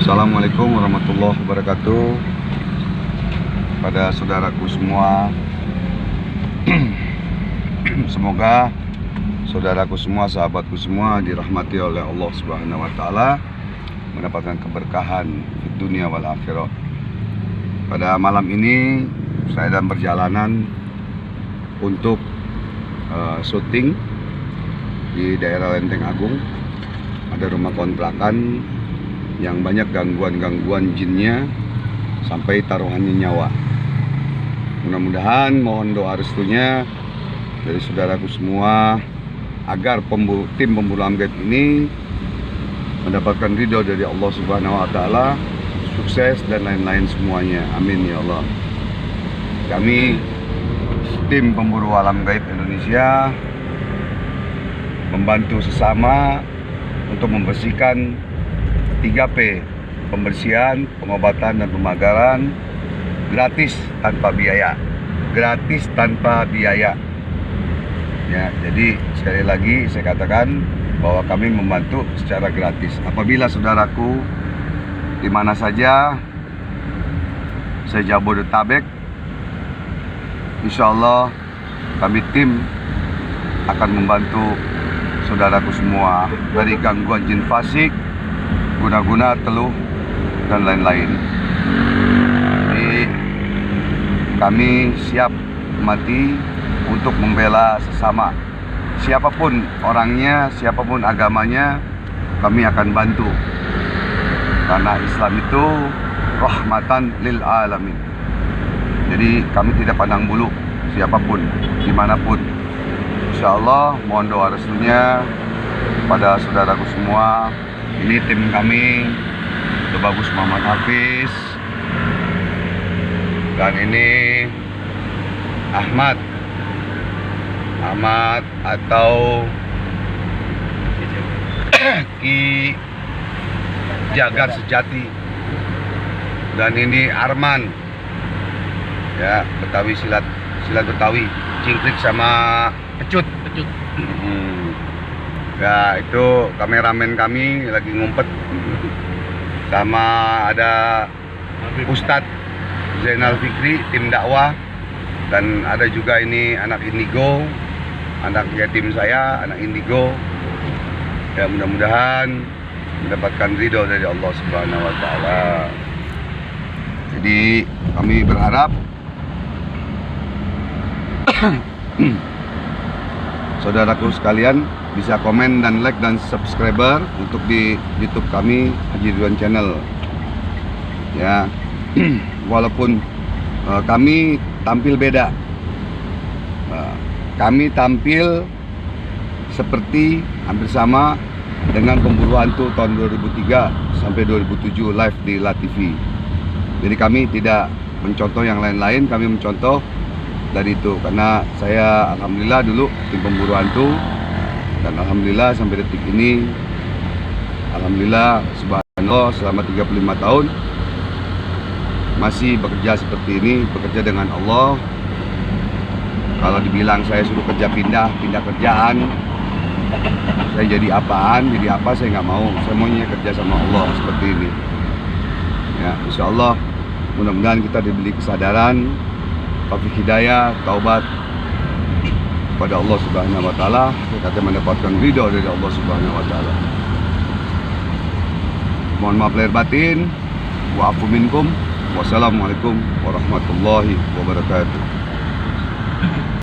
Assalamualaikum warahmatullahi wabarakatuh. Pada saudaraku semua, semoga saudaraku semua, sahabatku semua dirahmati oleh Allah Subhanahu wa Ta'ala, mendapatkan keberkahan di dunia wal akhirah. Pada malam ini saya dalam perjalanan untuk syuting di daerah Lenteng Agung. Ada rumah kontrakan yang banyak gangguan-gangguan jinnya sampai taruhannya nyawa. Mudah-mudahan mohon doa restunya dari saudaraku semua agar tim pemburu gaib ini mendapatkan ridho dari Allah Subhanahu wa Ta'ala, sukses dan lain-lain semuanya. Amin ya Allah. Kami tim pemburu alam gaib Indonesia membantu sesama untuk membersihkan 3P, pembersihan, pengobatan dan pemagaran gratis tanpa biaya. Gratis tanpa biaya. Ya, jadi sekali lagi saya katakan bahwa kami membantu secara gratis. Apabila saudaraku di mana saja, saya Jabodetabek, insya Allah kami tim akan membantu saudaraku semua dari gangguan jin fasik, guna-guna, teluh, dan lain-lain. Jadi kami siap mati untuk membela sesama. Siapapun orangnya, siapapun agamanya, kami akan bantu. Karena Islam itu rahmatan lil alamin. Jadi kami tidak pandang bulu siapapun, dimanapun. Insya Allah mohon doa restunya pada saudaraku semua. Ini tim kami, itu Bagus Muhammad Hafiz, dan ini Ahmad atau Ki Jagar Sejati, dan ini Arman, ya, Betawi silat Betawi, cingkrik sama pecut. Ya, itu kameramen kami lagi ngumpet. Sama ada Ustadz Zainal Fikri, tim dakwah. Dan ada juga ini anak Indigo, anak yatim saya, anak Indigo. Ya, mudah-mudahan mendapatkan ridho dari Allah Subhanahu wa Ta'ala. Jadi kami berharap saudaraku sekalian bisa komen dan like dan subscriber untuk di YouTube kami Haji Ridwan Channel. Ya, walaupun kami tampil beda, kami tampil seperti hampir sama dengan pemburu hantu tahun 2003 sampai 2007 live di La TV. Jadi kami tidak mencontoh yang lain-lain, kami mencontoh dari itu. Karena saya alhamdulillah dulu tim pemburu hantu, dan alhamdulillah sampai detik ini, alhamdulillah subhanallah, selama 35 tahun masih bekerja seperti ini, bekerja dengan Allah. Kalau dibilang saya suruh pindah kerjaan, saya jadi apa, saya nggak mau. Saya maunya kerja sama Allah seperti ini. Ya, insya Allah mudah-mudahan kita diberi kesadaran, taufik hidayah, taubat pada Allah Subhanahu wa Ta'ala, kita mendapatkan ridho dari Allah Subhanahu wa Ta'ala. Mohon maaf lahir batin. Wa'afu minkum. Wassalamualaikum warahmatullahi wabarakatuh.